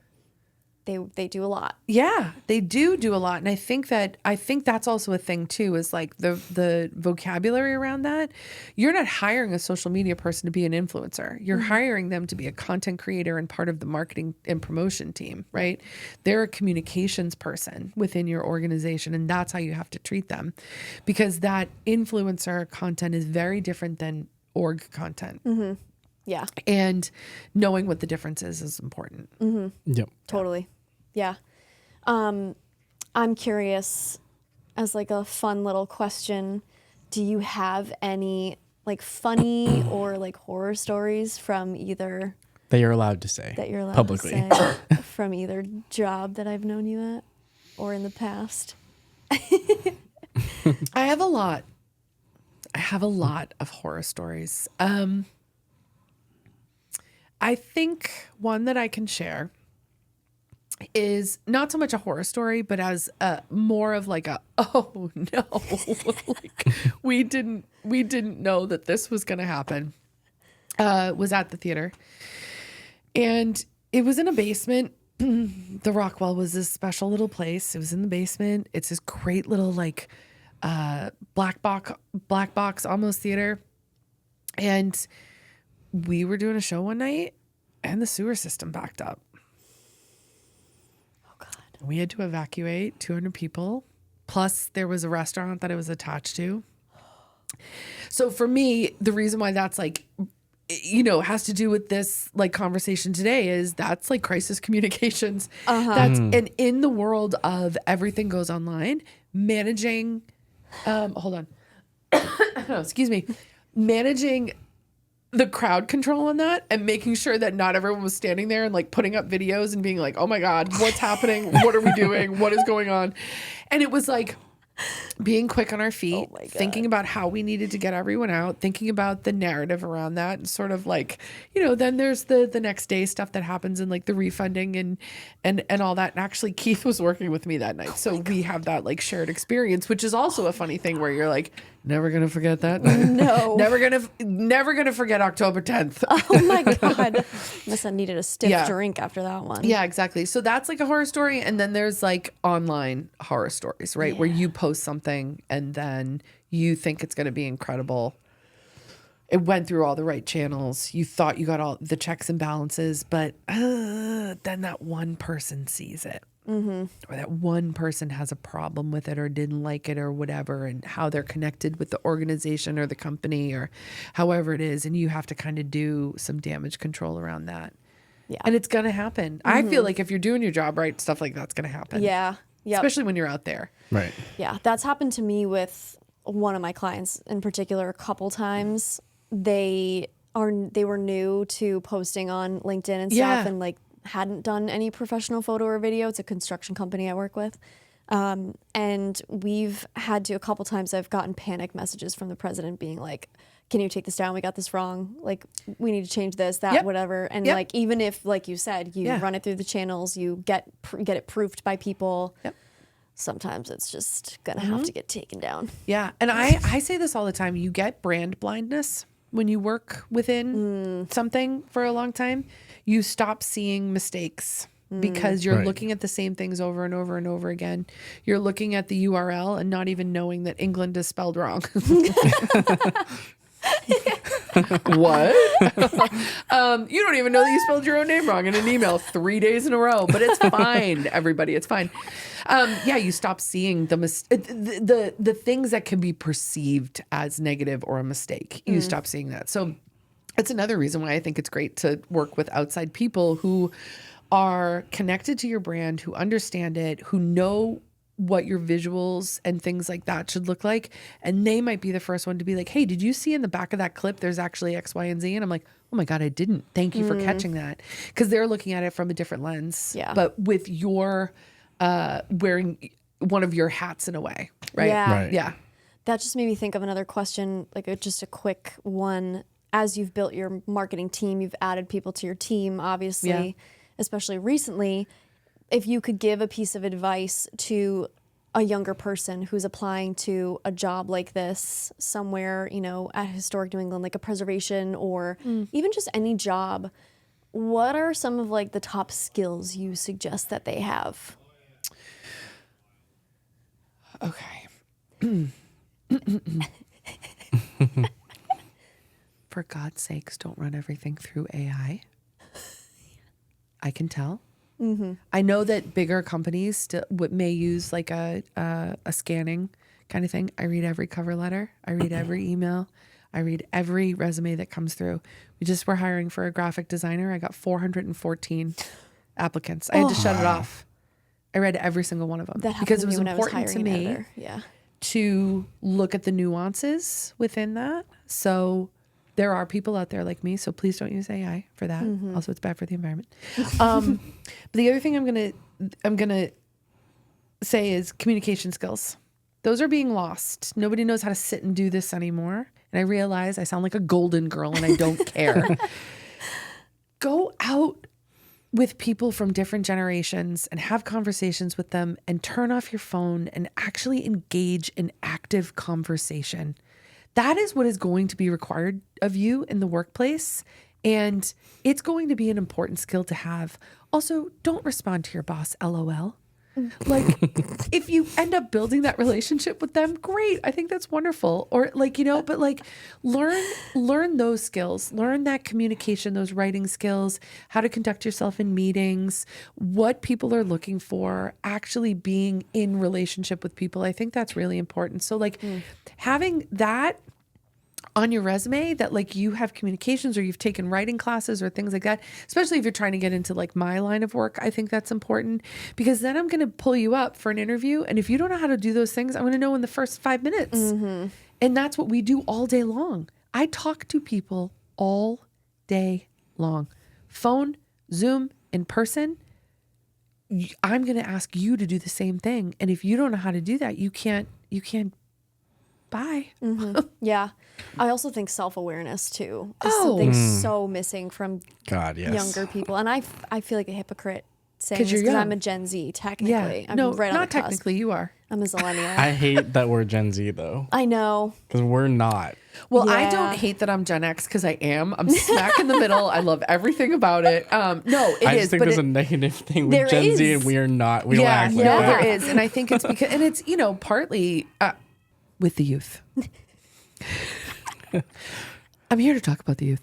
they do a lot. Yeah, they do a lot. And I think that's also a thing too, is like the vocabulary around that. You're not hiring a social media person to be an influencer. You're hiring them to be a content creator and part of the marketing and promotion team, right? They're a communications person within your organization, and that's how you have to treat them, because that influencer content is very different than org content. Yeah. And knowing what the difference is important. Yep. Totally. Yeah. I'm curious, as like a fun little question, do you have any like funny or like horror stories from either That you're allowed to say that you're allowed publicly. to say from either job that I've known you at or in the past? I have a lot of horror stories. I think one that I can share is not so much a horror story, but as more of like a, oh no, like we didn't know that this was going to happen. Was at the theater, and it was in a basement. The Rockwell was this special little place. It was in the basement. It's this great little like black box almost theater, and we were doing a show one night, and the sewer system backed up. We had to evacuate 200 people. Plus, there was a restaurant that it was attached to. So for me, the reason why that's like, has to do with this like conversation today is that's like crisis communications. That's and in the world of everything goes online, managing, hold on, excuse me, managing the crowd control on that and making sure that not everyone was standing there and like putting up videos and being like, oh my God, what's happening? What are we doing? What is going on? And it was like being quick on our feet, thinking about how we needed to get everyone out, thinking about the narrative around that, and sort of like, then there's the next day stuff that happens and like the refunding and all that. And actually Keith was working with me that night. So we have that like shared experience, which is also a funny thing where you're like, never going to forget that. No. never going to forget October 10th. Oh my God. Must have needed a stiff drink after that one. Yeah, exactly. So that's like a horror story. And then there's like online horror stories, right? Where you post something and then you think it's going to be incredible. It went through all the right channels. You thought you got all the checks and balances, but then that one person sees it. Or that one person has a problem with it or didn't like it or whatever, and how they're connected with the organization or the company or however it is. And you have to kind of do some damage control around that. Yeah. And it's going to happen. I feel like if you're doing your job right, stuff like that's going to happen. Yeah. Yep. Especially when you're out there. Right. Yeah. That's happened to me with one of my clients in particular a couple times. They were new to posting on LinkedIn and stuff and like hadn't done any professional photo or video. It's a construction company I work with. And we've had to, a couple times I've gotten panic messages from the president being like, can you take this down? We got this wrong. Like, we need to change this, that, whatever. And like, even if, like you said, you run it through the channels, you get it proofed by people. Sometimes it's just gonna have to get taken down. Yeah. And I say this all the time. You get brand blindness when you work within something for a long time. You stop seeing mistakes because you're looking at the same things over and over and over again. You're looking at the URL and not even knowing that England is spelled wrong. What? You don't even know that you spelled your own name wrong in an email 3 days in a row, but it's fine, everybody. It's fine. You stop seeing the things that can be perceived as negative or a mistake. You stop seeing that. So it's another reason why I think it's great to work with outside people who are connected to your brand, who understand it, who know what your visuals and things like that should look like. And they might be the first one to be like, hey, did you see in the back of that clip, there's actually X, Y, and Z? And I'm like, oh my God, I didn't. Thank you for catching that. Because they're looking at it from a different lens. Yeah. But with your wearing one of your hats in a way, right? Yeah. Right. Yeah. That just made me think of another question, like just a quick one. As you've built your marketing team, you've added people to your team, obviously, especially recently. If you could give a piece of advice to a younger person who's applying to a job like this somewhere, at Historic New England, like a preservation or even just any job, what are some of like the top skills you suggest that they have? Okay. For God's sakes, don't run everything through AI. I can tell. I know that bigger companies still may use like a scanning kind of thing. I read every cover letter. I read every email. I read every resume that comes through. We just were hiring for a graphic designer. I got 414 applicants. I had to shut it off. I read every single one of them because it was important to me to look at the nuances within that. So there are people out there like me, so please don't use AI for that. Also, it's bad for the environment. But the other thing I'm gonna say is communication skills. Those are being lost. Nobody knows how to sit and do this anymore. And I realize I sound like a golden girl and I don't care. Go out with people from different generations and have conversations with them and turn off your phone and actually engage in active conversation. That is what is going to be required of you in the workplace. And it's going to be an important skill to have. Also, don't respond to your boss, LOL. Like, if you end up building that relationship with them, great. I think that's wonderful. Or like, but like learn those skills, learn that communication, those writing skills, how to conduct yourself in meetings, what people are looking for, actually being in relationship with people. I think that's really important. So like having that on your resume, that like you have communications or you've taken writing classes or things like that, especially if you're trying to get into like my line of work, I think that's important, because then I'm going to pull you up for an interview. And if you don't know how to do those things, I'm going to know in the first 5 minutes. And that's what we do all day long. I talk to people all day long. Phone, Zoom, in person. I'm going to ask you to do the same thing. And if you don't know how to do that, you can't buy. Yeah. I also think self-awareness too is something so missing from younger people. And I feel like a hypocrite saying this because I'm a Gen Z technically. Yeah. I'm No, right on not the cusp. technically, you are. I'm a millennial. I hate that we're Gen Z though, I know. because we're not. Well, I Yeah. don't hate that I'm Gen X, because I am. I'm smack in the middle. I love everything about it. No, it I is. just think But there's a negative thing with There Gen Z, is. and we are not. We don't yeah, act like no, that. there is. And I think it's because, and it's, partly with the youth. I'm here to talk about the youth.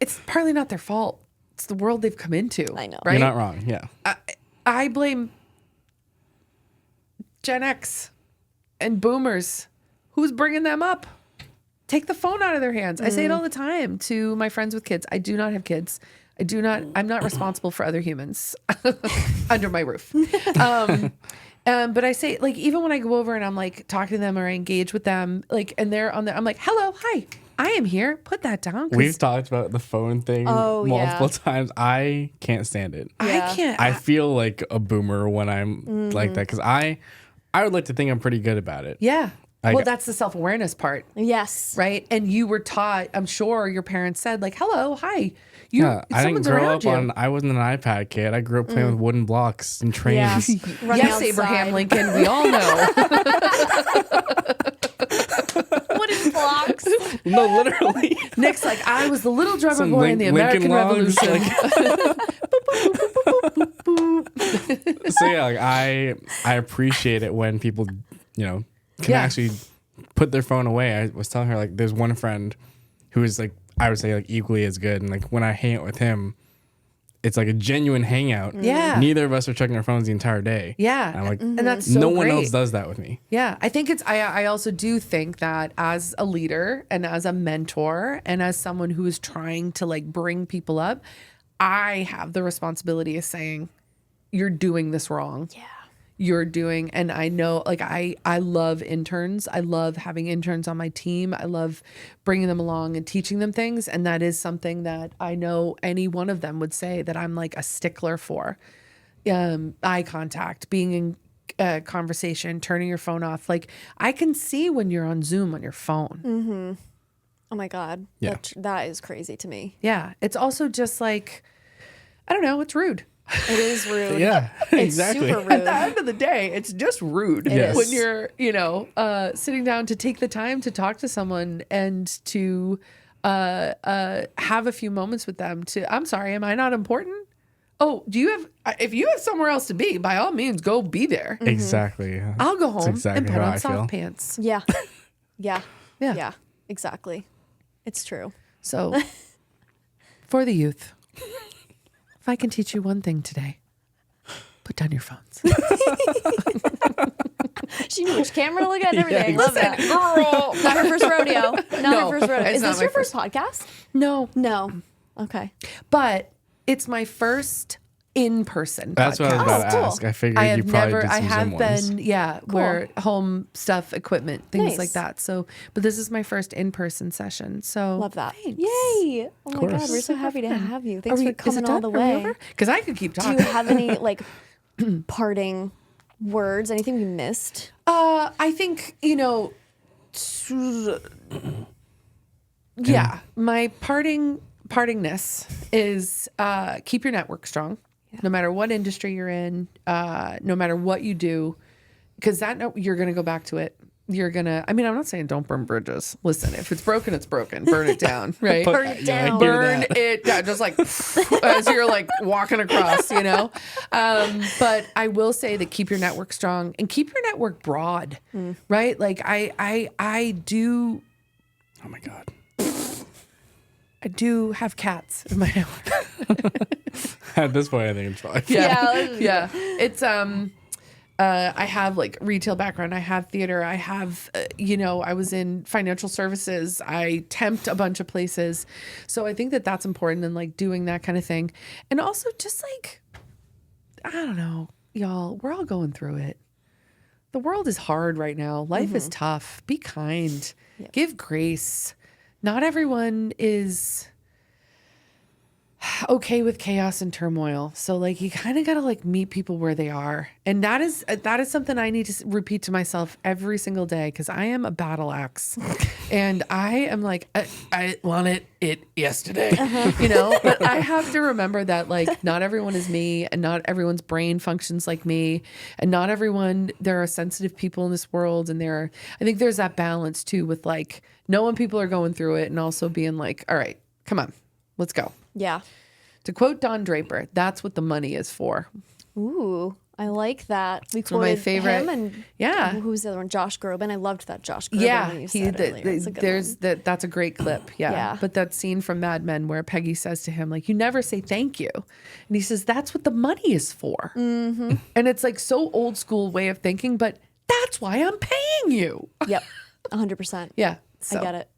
It's partly not their fault. It's the world they've come into. I know. Right? You're not wrong. Yeah. I blame Gen X and boomers. Who's bringing them up? Take the phone out of their hands. I say it all the time to my friends with kids. I do not have kids. I'm not responsible for other humans under my roof. But I say, like, even when I go over and I'm like talking to them or I engage with them, like, and they're on there, I'm like, hello, hi, I am here. Put that down. We've talked about the phone thing multiple times. I can't stand it. I can't. I feel like a boomer when I'm like that, because I would like to think I'm pretty good about it. Yeah. Like, Well, that's the self-awareness part. Yes. Right. And you were taught, I'm sure your parents said, like, hello, hi. Yeah, I didn't someone's grow around up you. on. I wasn't an iPad kid. I grew up playing with wooden blocks and Yeah. trains. Running Yes, outside. Abraham Lincoln, we all know. Wooden blocks. No, literally. Nick's like, I was the little drummer Some boy in the American Lincoln logs, Revolution. So yeah, like I appreciate it when people, can Yeah. actually put their phone away. I was telling her, like, there's one friend who is like, I would say, like, equally as good, and like when I hang out with him, it's like a genuine hangout. Yeah. Neither of us are checking our phones the entire day. Yeah. And I'm like, And that's so no one great. else does that with me. Yeah, I think I also do think that as a leader and as a mentor and as someone who is trying to like bring people up, I have the responsibility of saying, you're doing this wrong. Yeah. You're doing, and I know, like, I love interns. I love having interns on my team. I love bringing them along and teaching them things. And that is something that I know any one of them would say that I'm like a stickler for. Eye contact, being in conversation, turning your phone off. Like, I can see when you're on Zoom on your phone. Oh my God. Yeah. That is crazy to me. Yeah. It's also just like, I don't know, it's rude. It is rude. Yeah, It's exactly. super At rude. the end of the day, it's just rude Yes. when you're, sitting down to take the time to talk to someone and to have a few moments with them. I'm sorry, am I not important? Oh, if you have somewhere else to be, by all means, go be there. Exactly. I'll go home exactly and put how on I feel. soft pants. Yeah. Yeah. Yeah. Yeah. Exactly. It's true. So, for the youth, if I can teach you one thing today, put down your phones. She knew which camera to look at and everything. Yeah, Love that. Not her first rodeo. Not No, her first rodeo. it's Is not this my your first podcast? No, No. Okay. but it's my first in-person That's what I was about to Oh, cool. ask. I figured I you have probably never, did I some have Zoom ones. been, where home stuff, equipment, things Nice. like that. So, but this is my first in-person session. So Love that. thanks. Yay. Oh my God. course. We're so happy to have you. Are Thanks we- for is it coming all done? the Are we way. over? Because I could keep Do talking. you have any like parting words? Anything we missed? I think, yeah, my parting partingness is keep your network strong, no matter what industry you're in, no matter what you do, because you're going to go back to it. You're going to, I mean, I'm not saying don't burn bridges. Listen, if it's broken, it's broken. Burn it down, right? Burn it down. Burn it down, just like as you're like walking across, you know? But I will say that keep your network strong and keep your network broad, right? Like I do. Oh my God. I do have cats in my network. At this point, I think it's fine. Yeah. It's I have like retail background. I have theater. I have I was in financial services. I temped a bunch of places. So I think that that's important and like doing that kind of thing. And also just like, I don't know, y'all, we're all going through it. The world is hard right now. Life is tough. Be kind. Yep. Give grace. Not everyone is okay with chaos and turmoil. So like you kind of got to like meet people where they are. And that is something I need to repeat to myself every single day because I am a battle axe. And I am like, I wanted it yesterday, but I have to remember that like not everyone is me and not everyone's brain functions like me and not everyone, there are sensitive people in this world. And I think there's that balance too with like knowing people are going through it and also being like, all right, come on, let's go. Yeah. To quote Don Draper, that's what the money is for. Ooh, I like that. We It's one of my quoted favorite. him and who's the other one? Josh Groban. I loved that Josh Groban when you said earlier. It's a good one. That's a great clip. Yeah. But that scene from Mad Men where Peggy says to him, like, you never say thank you. And he says, that's what the money is for. Mm-hmm. And it's like so old school way of thinking, but that's why I'm paying you. Yep. 100%. Yeah. I get it.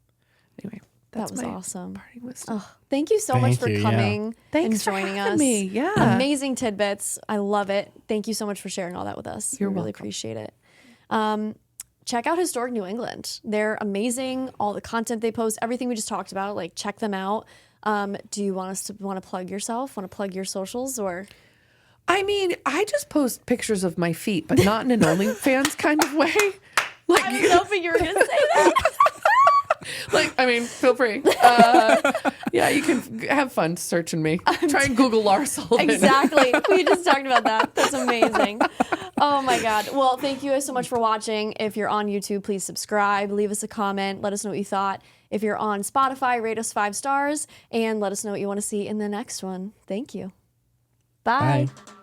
Anyway. That was awesome. Parting wisdom. Oh, thank you so much for coming Thanks and joining for having us. me. Yeah. Amazing tidbits. I love it. Thank you so much for sharing all that with us. You're we really welcome. appreciate it. Check out Historic New England. They're amazing. All the content they post, everything we just talked about, like check them out. Do you want to plug yourself? Want to plug your socials or? I mean, I just post pictures of my feet, but not in an OnlyFans kind of way. Like I was hoping you were going to say that. Like, I mean, feel free. Yeah, you can have fun searching me. Try and Google Laura Sullivan. Exactly. We just talked about that. That's amazing. Oh my God. Well, thank you guys so much for watching. If you're on YouTube, please subscribe, leave us a comment, let us know what you thought. If you're on Spotify, rate us 5 stars and let us know what you want to see in the next one. Thank you. Bye. Bye.